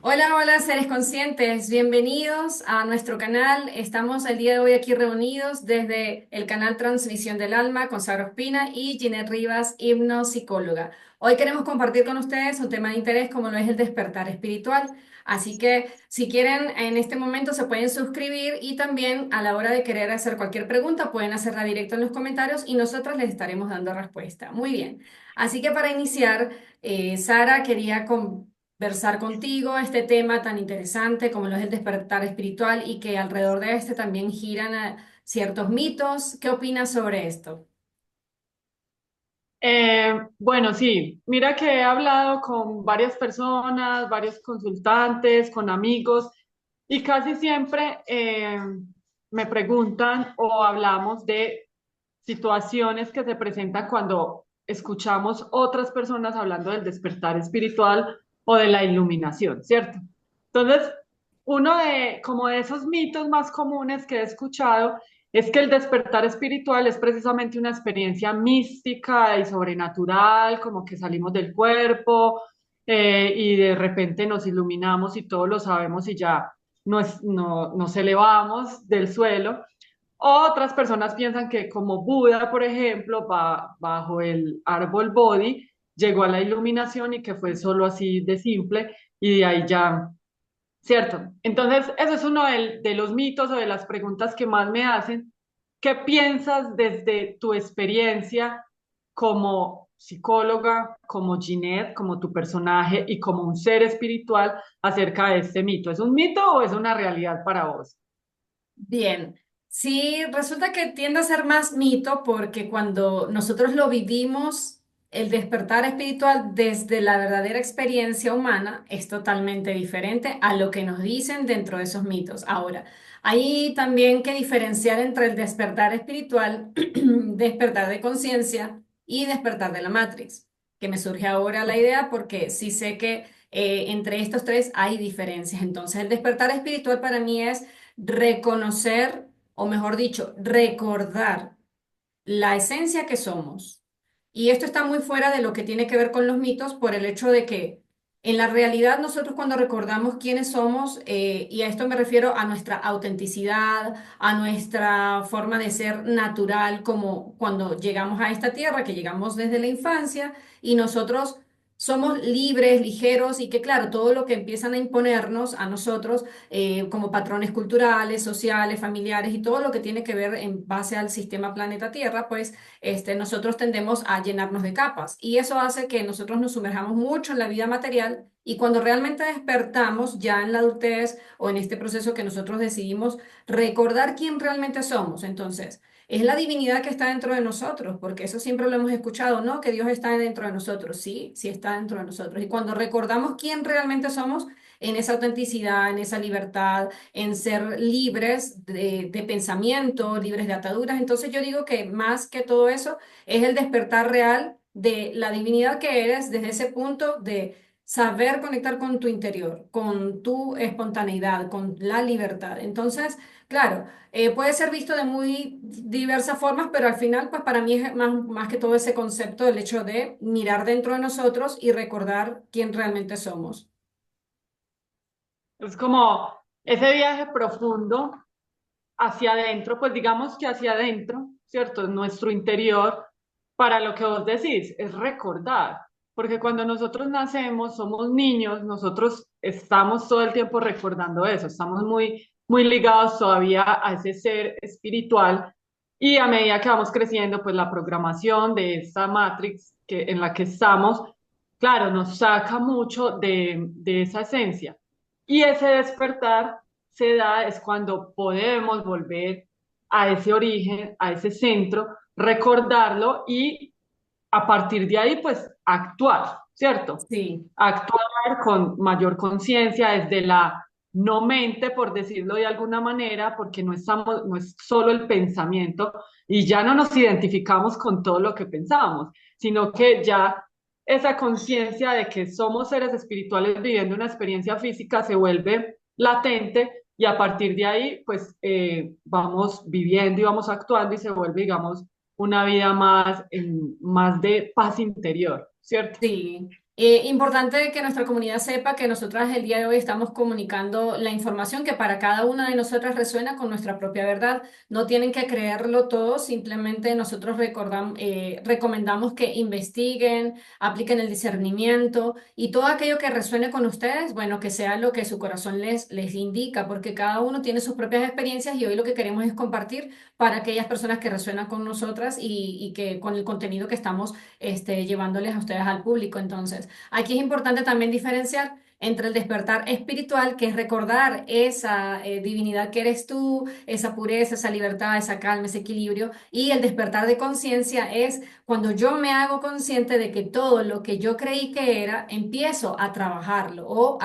Hola, hola, seres conscientes, bienvenidos a nuestro canal. Estamos el día de hoy aquí reunidos desde el canal Transmisión del Alma con Sara Ospina y Ginette Rivas, hipnopsicóloga. Hoy queremos compartir con ustedes un tema de interés como lo es el despertar espiritual. Así que si quieren, en este momento se pueden suscribir y también a la hora de querer hacer cualquier pregunta pueden hacerla directo en los comentarios y nosotros les estaremos dando respuesta. Muy bien. Así que para iniciar, Sara quería conversar contigo este tema tan interesante como lo es el despertar espiritual y que alrededor de este también giran ciertos mitos. ¿Qué opinas sobre esto? Bueno, sí, mira que he hablado con varias personas, varios consultantes, con amigos, y casi siempre me preguntan o hablamos de situaciones que se presentan cuando escuchamos otras personas hablando del despertar espiritual o de la iluminación, ¿cierto? Entonces, uno de como de esos mitos más comunes que he escuchado es que el despertar espiritual es precisamente una experiencia mística y sobrenatural, como que salimos del cuerpo y de repente nos iluminamos y todo lo sabemos y ya nos elevamos del suelo. Otras personas piensan que como Buda, por ejemplo, bajo el árbol Bodhi, llegó a la iluminación y que fue solo así de simple y de ahí ya, ¿cierto? Entonces, eso es uno de los mitos o de las preguntas que más me hacen. ¿Qué piensas desde tu experiencia como psicóloga, como Ginette, como tu personaje y como un ser espiritual acerca de este mito? ¿Es un mito o es una realidad para vos? Bien, sí, resulta que tiende a ser más mito porque cuando nosotros lo vivimos, el despertar espiritual desde la verdadera experiencia humana es totalmente diferente a lo que nos dicen dentro de esos mitos. Ahora, hay también que diferenciar entre el despertar espiritual, despertar de conciencia y despertar de la Matrix, que me surge ahora la idea porque sí sé que entre estos tres hay diferencias. Entonces, el despertar espiritual para mí es reconocer, o mejor dicho, recordar la esencia que somos. Y esto está muy fuera de lo que tiene que ver con los mitos por el hecho de que en la realidad nosotros cuando recordamos quiénes somos, y a esto me refiero a nuestra autenticidad, a nuestra forma de ser natural, como cuando llegamos a esta tierra, que llegamos desde la infancia y nosotros somos libres, ligeros y que claro, todo lo que empiezan a imponernos a nosotros como patrones culturales, sociales, familiares y todo lo que tiene que ver en base al sistema planeta Tierra, pues nosotros tendemos a llenarnos de capas y eso hace que nosotros nos sumerjamos mucho en la vida material y cuando realmente despertamos ya en la adultez o en este proceso que nosotros decidimos recordar quién realmente somos, entonces... Es la divinidad que está dentro de nosotros, porque eso siempre lo hemos escuchado, ¿no? Que Dios está dentro de nosotros, sí, sí está dentro de nosotros. Y cuando recordamos quién realmente somos, en esa autenticidad, en esa libertad, en ser libres de pensamiento, libres de ataduras. Entonces yo digo que más que todo eso es el despertar real de la divinidad que eres desde ese punto de saber conectar con tu interior, con tu espontaneidad, con la libertad. Entonces, claro, puede ser visto de muy diversas formas, pero al final, pues para mí es más que todo ese concepto del hecho de mirar dentro de nosotros y recordar quién realmente somos. Es como ese viaje profundo hacia adentro, pues digamos que hacia adentro, ¿cierto? En nuestro interior, para lo que vos decís, es recordar, porque cuando nosotros nacemos, somos niños, nosotros estamos todo el tiempo recordando eso, estamos muy ligados todavía a ese ser espiritual y a medida que vamos creciendo, pues la programación de esta Matrix en la que estamos, claro, nos saca mucho de esa esencia. Y ese despertar se da es cuando podemos volver a ese origen, a ese centro, recordarlo y a partir de ahí, pues actuar, ¿cierto? Sí. Actuar con mayor conciencia desde la no mente, por decirlo de alguna manera, porque no es solo el pensamiento y ya no nos identificamos con todo lo que pensamos, sino que ya esa conciencia de que somos seres espirituales viviendo una experiencia física se vuelve latente y a partir de ahí, pues vamos viviendo y vamos actuando y se vuelve, digamos, una vida más, más de paz interior, ¿cierto? Sí. Importante que nuestra comunidad sepa que nosotras el día de hoy estamos comunicando la información que para cada una de nosotras resuena con nuestra propia verdad. No tienen que creerlo todo, simplemente nosotros recomendamos que investiguen, apliquen el discernimiento y todo aquello que resuene con ustedes, bueno, que sea lo que su corazón les indica, porque cada uno tiene sus propias experiencias y hoy lo que queremos es compartir para aquellas personas que resuenan con nosotras y que con el contenido que estamos llevándoles a ustedes al público. Entonces, aquí es importante también diferenciar entre el despertar espiritual, que es recordar esa divinidad que eres tú, esa pureza, esa libertad, esa calma, ese equilibrio, y el despertar de conciencia es cuando yo me hago consciente de que todo lo que yo creí que era, empiezo a trabajarlo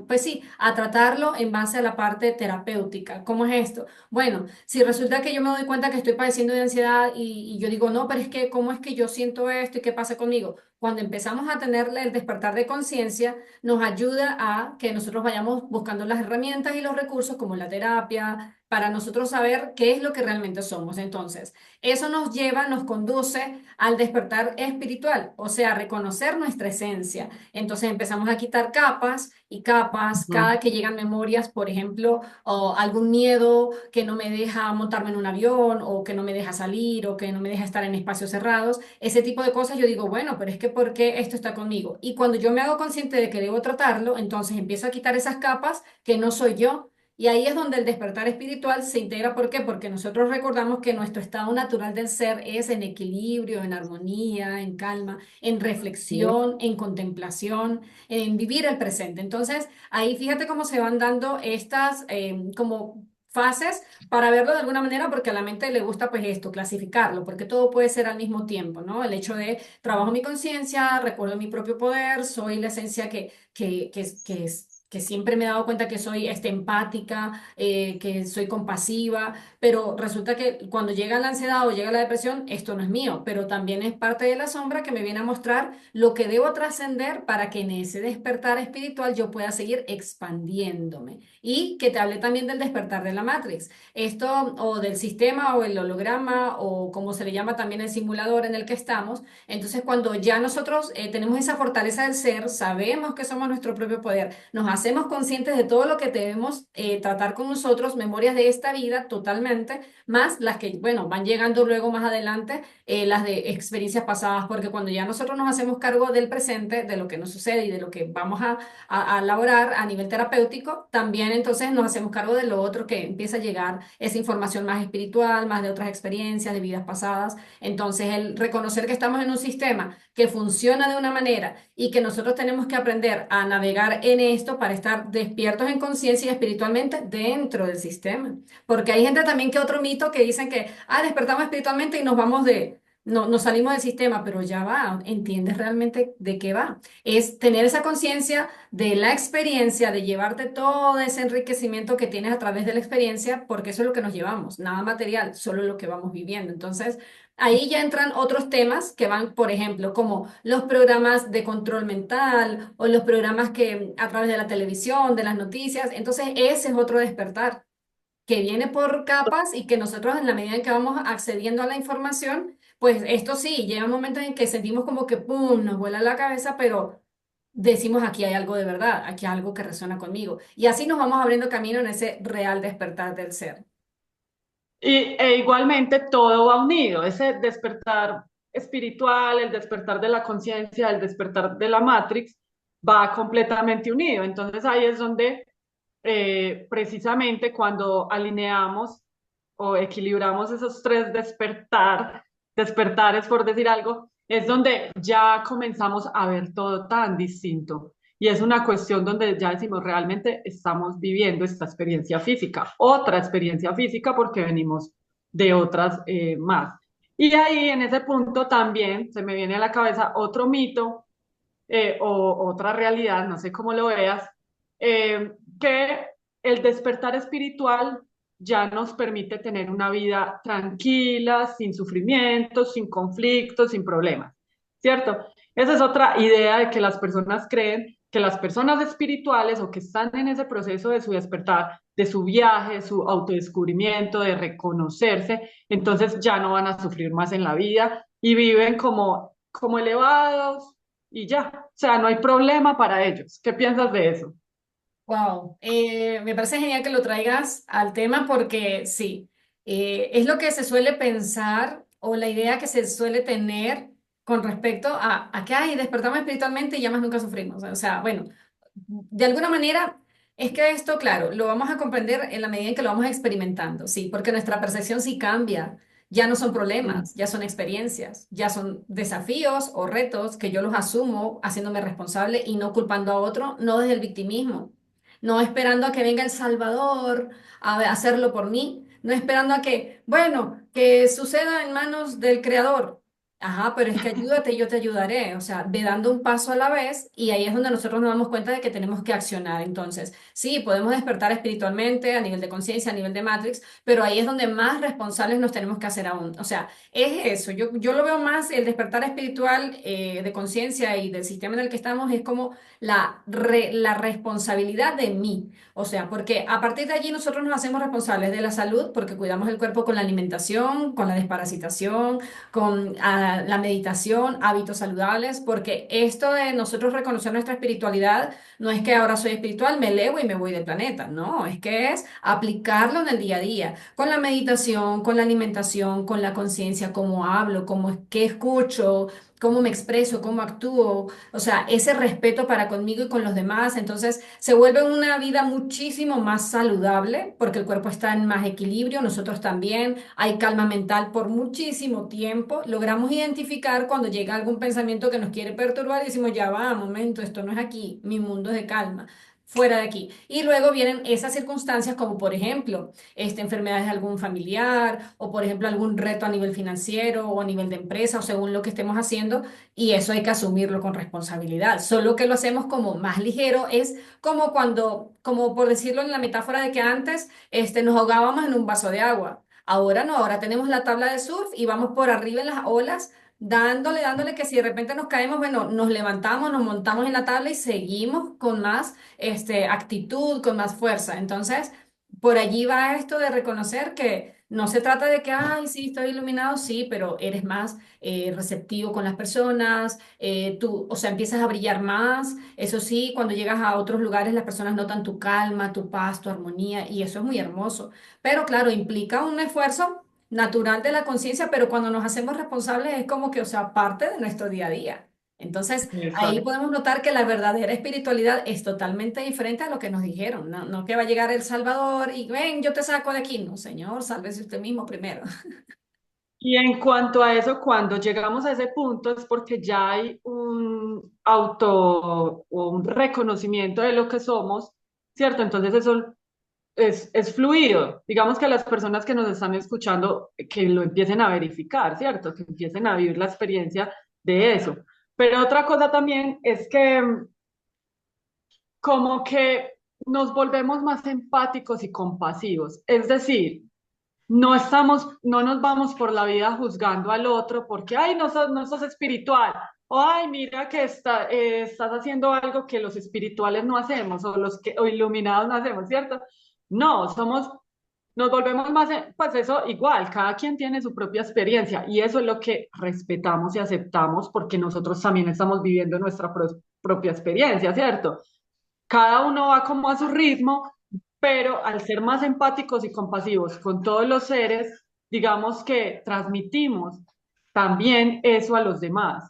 pues sí, a tratarlo en base a la parte terapéutica. ¿Cómo es esto? Bueno, si resulta que yo me doy cuenta que estoy padeciendo de ansiedad y yo digo, no, pero es que, ¿cómo es que yo siento esto y qué pasa conmigo? Cuando empezamos a tener el despertar de conciencia, nos ayuda a que nosotros vayamos buscando las herramientas y los recursos como la terapia, para nosotros saber qué es lo que realmente somos. Entonces, eso nos lleva, nos conduce al despertar espiritual, o sea, reconocer nuestra esencia. Entonces empezamos a quitar capas y capas Ujú. cada que llegan memorias, por ejemplo, o algún miedo que no me deja montarme en un avión o que no me deja salir o que no me deja estar en espacios cerrados, ese tipo de cosas yo digo, bueno, pero es que ¿por qué esto está conmigo? Y cuando yo me hago consciente de que debo tratarlo, entonces empiezo a quitar esas capas que no soy yo. Y ahí es donde el despertar espiritual se integra. ¿Por qué? Porque nosotros recordamos que nuestro estado natural del ser es en equilibrio, en armonía, en calma, en Sí. reflexión, en contemplación, en vivir el presente. Entonces, ahí fíjate cómo se van dando estas como fases para verlo de alguna manera, porque a la mente le gusta pues esto, clasificarlo, porque todo puede ser al mismo tiempo, ¿no? El hecho de trabajo mi conciencia, recuerdo mi propio poder, soy la esencia que siempre me he dado cuenta que soy empática, que soy compasiva, pero resulta que cuando llega la ansiedad o llega la depresión, esto no es mío, pero también es parte de la sombra que me viene a mostrar lo que debo trascender para que en ese despertar espiritual yo pueda seguir expandiéndome. Y que te hablé también del despertar de la Matrix. Esto, o del sistema, o el holograma, o como se le llama también el simulador en el que estamos. Entonces, cuando ya nosotros tenemos esa fortaleza del ser, sabemos que somos nuestro propio poder, nos hacemos conscientes de todo lo que debemos tratar con nosotros, memorias de esta vida totalmente, más las que, bueno, van llegando luego más adelante, las de experiencias pasadas, porque cuando ya nosotros nos hacemos cargo del presente, de lo que nos sucede y de lo que vamos a elaborar a nivel terapéutico, también entonces nos hacemos cargo de lo otro que empieza a llegar, esa información más espiritual, más de otras experiencias, de vidas pasadas. Entonces, el reconocer que estamos en un sistema que funciona de una manera y que nosotros tenemos que aprender a navegar en esto para estar despiertos en conciencia y espiritualmente dentro del sistema. Porque hay gente también que otro mito que dicen que, despertamos espiritualmente y nos vamos no, nos salimos del sistema, pero ya va, ¿entiendes realmente de qué va? Es tener esa conciencia de la experiencia, de llevarte todo ese enriquecimiento que tienes a través de la experiencia, porque eso es lo que nos llevamos, nada material, solo lo que vamos viviendo. Entonces, ahí ya entran otros temas que van, por ejemplo, como los programas de control mental o los programas que a través de la televisión, de las noticias. Entonces, ese es otro despertar que viene por capas y que nosotros en la medida en que vamos accediendo a la información, pues esto sí, llega un momento en que sentimos como que, ¡pum!, nos vuela la cabeza, pero decimos aquí hay algo de verdad, aquí hay algo que resuena conmigo. Y así nos vamos abriendo camino en ese real despertar del ser. E igualmente todo va unido, ese despertar espiritual, el despertar de la conciencia, el despertar de la Matrix, va completamente unido. Entonces ahí es donde precisamente cuando alineamos o equilibramos esos tres despertares por decir algo, es donde ya comenzamos a ver todo tan distinto. Y es una cuestión donde ya decimos, realmente estamos viviendo esta experiencia física, otra experiencia física porque venimos de otras más. Y ahí en ese punto también se me viene a la cabeza otro mito o otra realidad, no sé cómo lo veas, que el despertar espiritual ya nos permite tener una vida tranquila, sin sufrimientos, sin conflictos, sin problemas, ¿cierto? Esa es otra idea de que las personas creen que las personas espirituales o que están en ese proceso de su despertar, de su viaje, su autodescubrimiento, de reconocerse, entonces ya no van a sufrir más en la vida y viven como elevados, y ya. O sea, no hay problema para ellos. ¿Qué piensas de eso? Wow, me parece genial que lo traigas al tema porque sí, es lo que se suele pensar o la idea que se suele tener con respecto a que, ay, despertamos espiritualmente y ya más nunca sufrimos. O sea, bueno, de alguna manera es que esto, claro, lo vamos a comprender en la medida en que lo vamos experimentando, sí, porque nuestra percepción sí cambia. Ya no son Mm, problemas, ya son experiencias, ya son desafíos o retos que yo los asumo haciéndome responsable y no culpando a otro, no desde el victimismo, no esperando a que venga el Salvador a hacerlo por mí, no esperando a que, bueno, que suceda en manos del Creador. Ajá, pero es que ayúdate, yo te ayudaré. O sea, ve dando un paso a la vez y ahí es donde nosotros nos damos cuenta de que tenemos que accionar. Entonces, sí, podemos despertar espiritualmente a nivel de conciencia, a nivel de Matrix, pero ahí es donde más responsables nos tenemos que hacer aún. O sea, es eso. Yo lo veo más, el despertar espiritual de conciencia y del sistema en el que estamos es como la responsabilidad de mí. O sea, porque a partir de allí nosotros nos hacemos responsables de la salud porque cuidamos el cuerpo con la alimentación, con la desparasitación, con la meditación, hábitos saludables, porque esto de nosotros reconocer nuestra espiritualidad no es que ahora soy espiritual, me elevo y me voy del planeta, no, es que es aplicarlo en el día a día, con la meditación, con la alimentación, con la conciencia, cómo hablo, qué escucho, cómo me expreso, cómo actúo, o sea, ese respeto para conmigo y con los demás, entonces se vuelve una vida muchísimo más saludable porque el cuerpo está en más equilibrio, nosotros también, hay calma mental por muchísimo tiempo, logramos identificar cuando llega algún pensamiento que nos quiere perturbar y decimos, ya va, momento, esto no es aquí, mi mundo es de calma. Fuera de aquí. Y luego vienen esas circunstancias como por ejemplo, enfermedades de algún familiar o por ejemplo algún reto a nivel financiero o a nivel de empresa o según lo que estemos haciendo y eso hay que asumirlo con responsabilidad. Solo que lo hacemos como más ligero es como cuando, como por decirlo en la metáfora de que antes nos ahogábamos en un vaso de agua. Ahora no, ahora tenemos la tabla de surf y vamos por arriba en las olas, dándole que si de repente nos caemos, bueno, nos levantamos, nos montamos en la tabla y seguimos con más actitud, con más fuerza. Entonces, por allí va esto de reconocer que no se trata de que, ay, sí, estoy iluminado, sí, pero eres más receptivo con las personas, tú, o sea, empiezas a brillar más. Eso sí, cuando llegas a otros lugares, las personas notan tu calma, tu paz, tu armonía, y eso es muy hermoso. Pero claro, implica un esfuerzo natural de la conciencia, pero cuando nos hacemos responsables es como que, o sea, parte de nuestro día a día. Entonces, ahí exacto. podemos notar que la verdadera espiritualidad es totalmente diferente a lo que nos dijeron. No, no que va a llegar el Salvador y ven, yo te saco de aquí. No, señor, sálvese usted mismo primero. Y en cuanto a eso, cuando llegamos a ese punto es porque ya hay un auto o un reconocimiento de lo que somos, ¿cierto? Entonces eso es fluido. Digamos que las personas que nos están escuchando, que lo empiecen a verificar, ¿cierto? Que empiecen a vivir la experiencia de eso. Pero otra cosa también es que como que nos volvemos más empáticos y compasivos. Es decir, no nos vamos por la vida juzgando al otro porque, ay, no sos espiritual, o ay, mira que estás haciendo algo que los espirituales no hacemos, o o iluminados no hacemos, ¿cierto? No, nos volvemos más, pues eso igual, cada quien tiene su propia experiencia y eso es lo que respetamos y aceptamos porque nosotros también estamos viviendo nuestra propia experiencia, ¿cierto? Cada uno va como a su ritmo, pero al ser más empáticos y compasivos con todos los seres, digamos que transmitimos también eso a los demás.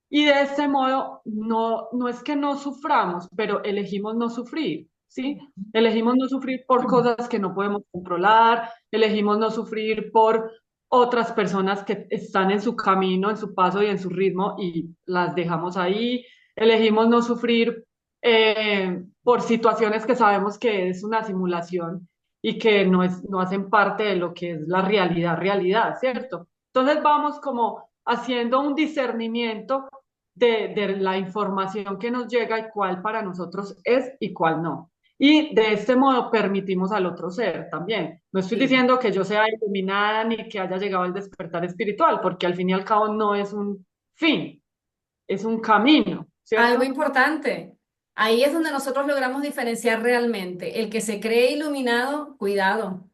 Y de este modo, no es que no suframos, pero elegimos no sufrir, ¿sí? Elegimos no sufrir por cosas que no podemos controlar, elegimos no sufrir por otras personas que están en su camino, en su paso y en su ritmo y las dejamos ahí. Elegimos no sufrir por situaciones que sabemos que es una simulación y que no hacen parte de lo que es la realidad, ¿cierto? Entonces vamos como haciendo un discernimiento de la información que nos llega y cuál para nosotros es y cuál no. Y de este modo permitimos al otro ser también. No estoy Sí. diciendo que yo sea iluminada ni que haya llegado al despertar espiritual, porque al fin y al cabo no es un fin, es un camino, Algo ¿cierto? importante. Ahí es donde nosotros logramos diferenciar realmente. El que se cree iluminado, cuidado,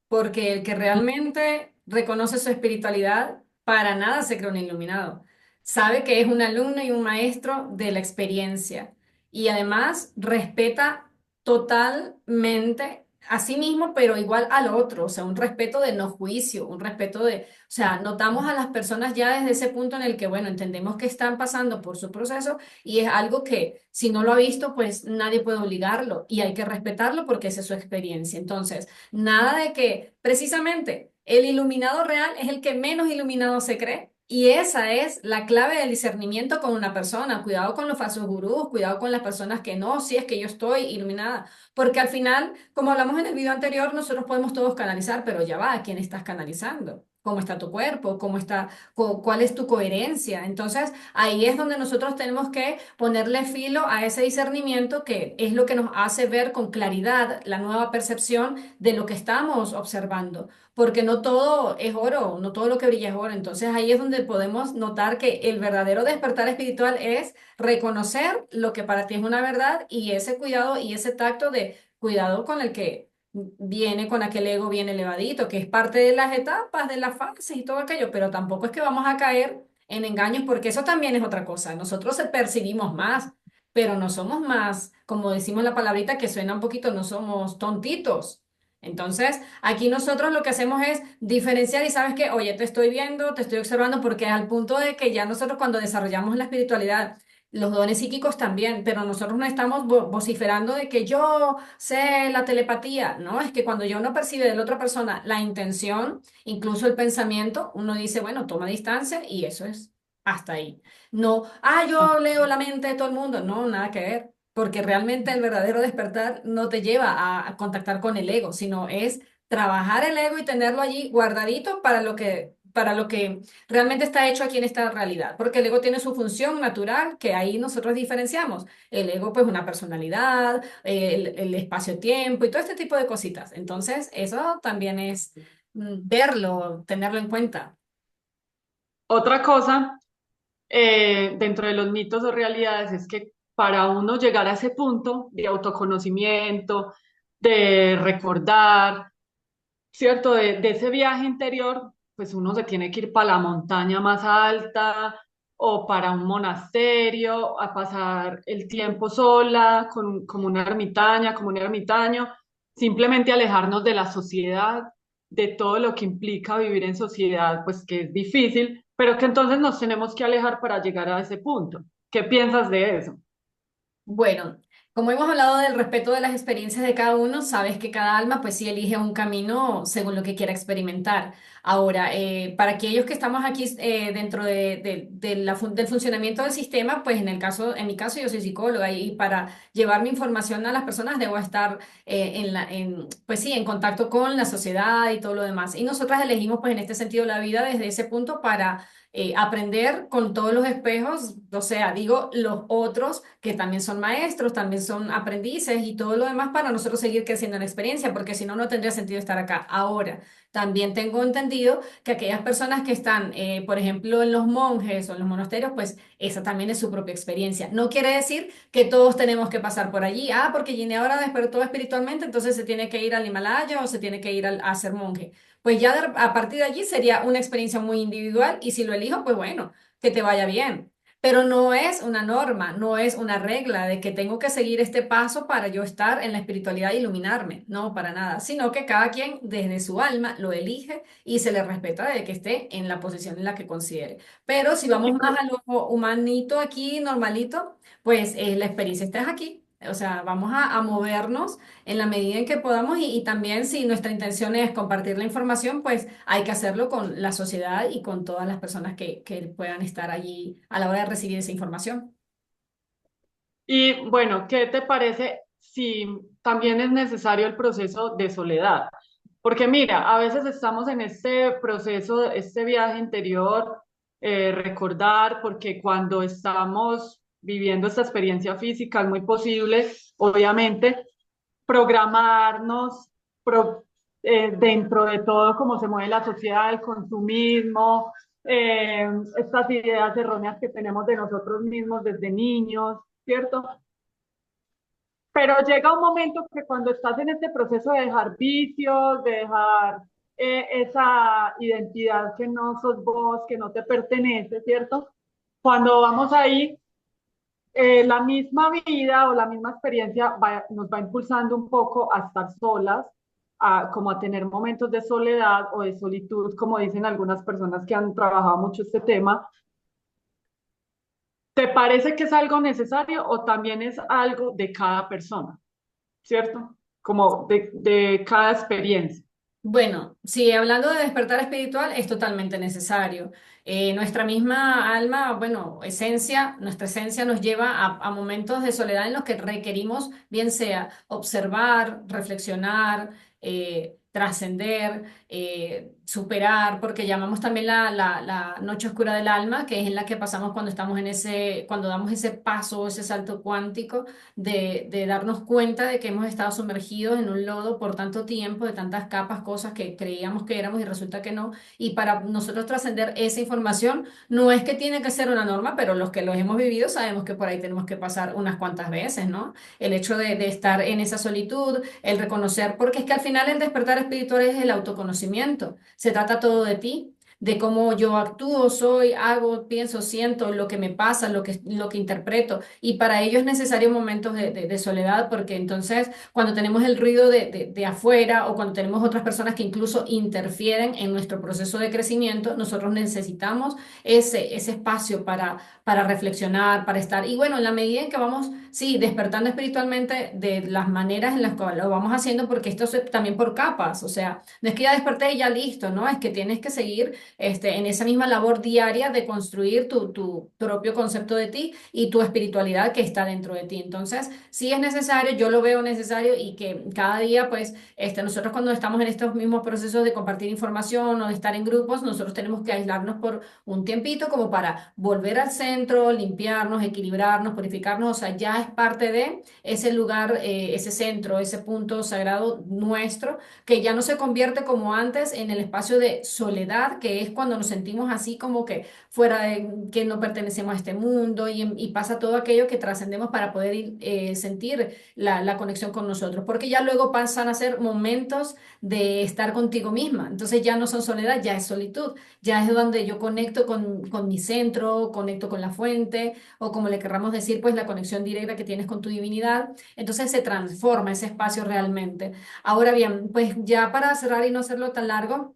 porque el que realmente reconoce su espiritualidad, para nada se cree un iluminado. sabe que es un alumno y un maestro de la experiencia y además respeta totalmente a sí mismo, pero igual al otro, o sea, un respeto de no juicio, un respeto de, o sea, notamos a las personas ya desde ese punto en el que, bueno, entendemos que están pasando por su proceso y es algo que si no lo ha visto, pues nadie puede obligarlo y hay que respetarlo porque esa es su experiencia. Entonces, nada de que precisamente el iluminado real es el que menos iluminado se cree. Y esa es la clave del discernimiento con una persona. Cuidado con los falsos gurús, cuidado con las personas que no, si es que yo estoy iluminada. Porque al final, como hablamos en el video anterior, nosotros podemos todos canalizar, pero ya va, ¿a quién estás canalizando? ¿Cómo está tu cuerpo? ¿Cómo está, cuál es tu coherencia? Entonces, ahí es donde nosotros tenemos que ponerle filo a ese discernimiento que es lo que nos hace ver con claridad la nueva percepción de lo que estamos observando porque no todo es oro, no todo lo que brilla es oro. Entonces ahí es donde podemos notar que el verdadero despertar espiritual es reconocer lo que para ti es una verdad y ese cuidado y ese tacto de cuidado con el que viene con aquel ego bien elevadito, que es parte de las etapas, de las fases y todo aquello, pero tampoco es que vamos a caer en engaños porque eso también es otra cosa. Nosotros percibimos más. Pero no somos más, como decimos la palabrita que suena un poquito, no somos tontitos. Entonces, aquí nosotros lo que hacemos es diferenciar y sabes que, oye, te estoy viendo, te estoy observando, porque al punto de que ya nosotros cuando desarrollamos la espiritualidad, los dones psíquicos también, pero nosotros no estamos vociferando de que yo sé la telepatía, ¿no? Es que cuando yo no percibe de la otra persona la intención, incluso el pensamiento, uno dice, bueno, toma distancia y eso es hasta ahí. No, yo leo la mente de todo el mundo, no, nada que ver porque realmente el verdadero despertar no te lleva a contactar con el ego, sino es trabajar el ego y tenerlo allí guardadito para lo que realmente está hecho aquí en esta realidad, porque el ego tiene su función natural, que ahí nosotros diferenciamos. El ego, pues, una personalidad, el espacio-tiempo y todo este tipo de cositas. Entonces, eso también es verlo, tenerlo en cuenta. Otra cosa dentro de los mitos o realidades es que para uno llegar a ese punto de autoconocimiento, de recordar, ¿cierto? De ese viaje interior, pues uno se tiene que ir para la montaña más alta o para un monasterio, a pasar el tiempo sola, como una ermitaña, como un ermitaño, simplemente alejarnos de la sociedad, de todo lo que implica vivir en sociedad, pues que es difícil, pero que entonces nos tenemos que alejar para llegar a ese punto. ¿Qué piensas de eso? Bueno, como hemos hablado del respeto de las experiencias de cada uno, sabes que cada alma pues sí elige un camino según lo que quiera experimentar. Ahora, para aquellos que estamos aquí dentro del funcionamiento del sistema, pues en mi caso yo soy psicóloga y para llevar mi información a las personas debo estar pues sí, en contacto con la sociedad y todo lo demás. Y nosotras elegimos pues en este sentido la vida desde ese punto para aprender con todos los espejos, o sea, digo, los otros que también son maestros, también son aprendices y todo lo demás para nosotros seguir creciendo en la experiencia, porque si no, no tendría sentido estar acá. Ahora, también tengo entendido que aquellas personas que están, por ejemplo, en los monjes o en los monasterios, pues esa también es su propia experiencia. No quiere decir que todos tenemos que pasar por allí. Porque Ginny ahora despertó espiritualmente, entonces se tiene que ir al Himalaya o se tiene que ir a ser monje. Pues ya a partir de allí sería una experiencia muy individual y si lo elijo, pues bueno, que te vaya bien. Pero no es una norma, no es una regla de que tengo que seguir este paso para yo estar en la espiritualidad e iluminarme. No, para nada, sino que cada quien desde su alma lo elige y se le respeta de que esté en la posición en la que considere. Pero si vamos más a lo humanito aquí, normalito, pues la experiencia está aquí. O sea, vamos a movernos en la medida en que podamos y también si nuestra intención es compartir la información, pues hay que hacerlo con la sociedad y con todas las personas que puedan estar allí a la hora de recibir esa información. Y bueno, ¿qué te parece si también es necesario el proceso de soledad? Porque mira, a veces estamos en este proceso, este viaje interior, recordar, porque cuando estamos viviendo esta experiencia física es muy posible, obviamente, programarnos pro- dentro de todo cómo se mueve la sociedad, el consumismo, estas ideas erróneas que tenemos de nosotros mismos desde niños, ¿cierto? Pero llega un momento que cuando estás en este proceso de dejar vicios, de dejar esa identidad que no sos vos, que no te pertenece, ¿cierto? cuando vamos ahí, la misma vida o la misma experiencia nos va impulsando un poco a estar solas, como a tener momentos de soledad o de solitud, como dicen algunas personas que han trabajado mucho este tema. ¿Te parece que es algo necesario o también es algo de cada persona, cierto? Como de cada experiencia. Bueno, sí, hablando de despertar espiritual, es totalmente necesario. Nuestra misma alma, bueno, nuestra esencia nos lleva a momentos de soledad en los que requerimos, bien sea observar, reflexionar, trascender, superar, porque llamamos también la noche oscura del alma, que es en la que pasamos cuando estamos cuando damos ese paso, ese salto cuántico de darnos cuenta de que hemos estado sumergidos en un lodo por tanto tiempo, de tantas capas, cosas que creíamos que éramos y resulta que no. Y para nosotros trascender esa información, no es que tiene que ser una norma, pero los que los hemos vivido sabemos que por ahí tenemos que pasar unas cuantas veces, ¿no? El hecho de estar en esa solitud, el reconocer, porque es que al final el despertar espiritual es el autoconocimiento. Se trata todo de ti, de cómo yo actúo, soy, hago, pienso, siento, lo que me pasa, lo que interpreto. Y para ello es necesario momentos de soledad, porque entonces cuando tenemos el ruido de afuera o cuando tenemos otras personas que incluso interfieren en nuestro proceso de crecimiento, nosotros necesitamos ese espacio para reflexionar, para estar. Y bueno, en la medida en que vamos, sí, despertando espiritualmente de las maneras en las que lo vamos haciendo, porque esto es también por capas, o sea, no es que ya desperté y ya listo, ¿no? Es que tienes que seguir en esa misma labor diaria de construir tu propio concepto de ti y tu espiritualidad que está dentro de ti. Entonces, sí es necesario, yo lo veo necesario y que cada día, pues, nosotros cuando estamos en estos mismos procesos de compartir información o de estar en grupos, nosotros tenemos que aislarnos por un tiempito como para volver al centro, limpiarnos, equilibrarnos, purificarnos, o sea, ya es parte de ese lugar, ese centro, ese punto sagrado nuestro, que ya no se convierte como antes en el espacio de soledad, que es cuando nos sentimos así como que fuera de que no pertenecemos a este mundo y pasa todo aquello que trascendemos para poder sentir la conexión con nosotros, porque ya luego pasan a ser momentos de estar contigo misma, entonces ya no son soledad, ya es solitud, ya es donde yo conecto con mi centro, conecto con la fuente, o como le querramos decir, pues la conexión directa que tienes con tu divinidad, entonces se transforma ese espacio realmente. Ahora bien, pues ya para cerrar y no hacerlo tan largo,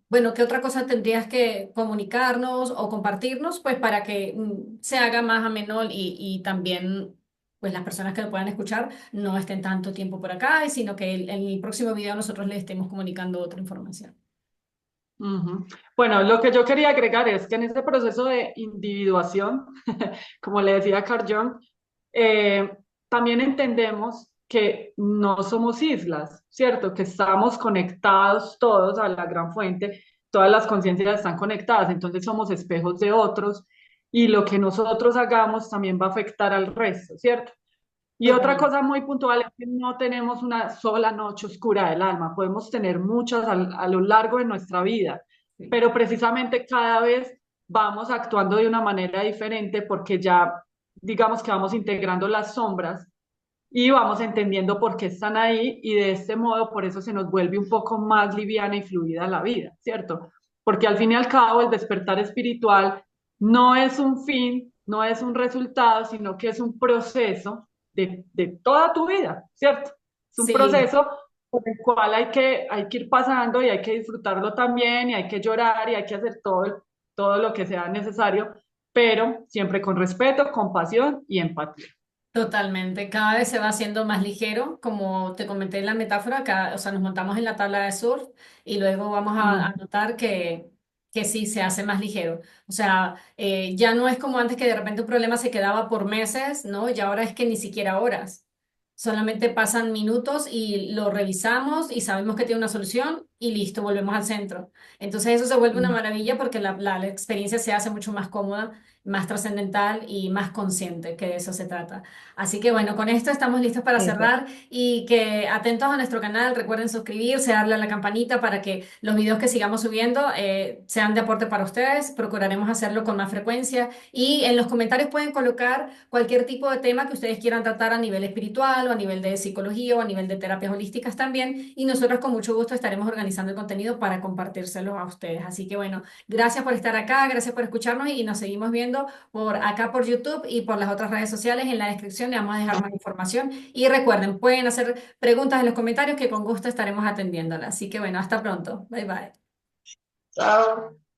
bueno, ¿qué otra cosa tendrías que comunicarnos o compartirnos? Pues para que se haga más ameno y también, pues las personas que lo puedan escuchar no estén tanto tiempo por acá, sino que en el próximo video nosotros les estemos comunicando otra información. Ujú. Bueno, lo que yo quería agregar es que en este proceso de individuación, como le decía Carl Jung, también entendemos que no somos islas, ¿cierto? Que estamos conectados todos a la gran fuente, todas las conciencias están conectadas, entonces somos espejos de otros y lo que nosotros hagamos también va a afectar al resto, ¿cierto? Y otra Totalmente. cosa muy puntual es que no tenemos una sola noche oscura del alma, podemos tener muchas a lo largo de nuestra vida, Sí. pero precisamente cada vez vamos actuando de una manera diferente porque ya digamos que vamos integrando las sombras y vamos entendiendo por qué están ahí y de este modo por eso se nos vuelve un poco más liviana y fluida la vida, ¿cierto? Porque al fin y al cabo el despertar espiritual no es un fin, no es un resultado, sino que es un proceso de toda tu vida, ¿cierto? Es un Sí. proceso por el cual hay que ir pasando y hay que disfrutarlo también y hay que llorar y hay que hacer todo lo que sea necesario, pero siempre con respeto, compasión y empatía. Totalmente, cada vez se va haciendo más ligero, como te comenté en la metáfora, o sea, nos montamos en la tabla de surf y luego vamos a Mm. notar que sí, se hace más ligero. O sea, ya no es como antes que de repente un problema se quedaba por meses, ¿no? Y ahora es que ni siquiera horas. Solamente pasan minutos y lo revisamos y sabemos que tiene una solución y listo, volvemos al centro. Entonces eso se vuelve una Mm. maravilla porque la experiencia se hace mucho más cómoda, más trascendental y más consciente, que de eso se trata. Así que bueno, con esto estamos listos para Eso. cerrar y que atentos a nuestro canal, recuerden suscribirse, darle a la campanita para que los videos que sigamos subiendo sean de aporte para ustedes. Procuraremos hacerlo con más frecuencia y en los comentarios pueden colocar cualquier tipo de tema que ustedes quieran tratar a nivel espiritual o a nivel de psicología o a nivel de terapias holísticas también y nosotros con mucho gusto estaremos organizando organizando el contenido para compartírselo a ustedes. Así que bueno, gracias por estar acá, gracias por escucharnos y nos seguimos viendo por acá por YouTube y por las otras redes sociales. En la descripción le vamos a dejar más información. Y recuerden, pueden hacer preguntas en los comentarios que con gusto estaremos atendiéndolas. Así que bueno, hasta pronto. Bye bye. Chao.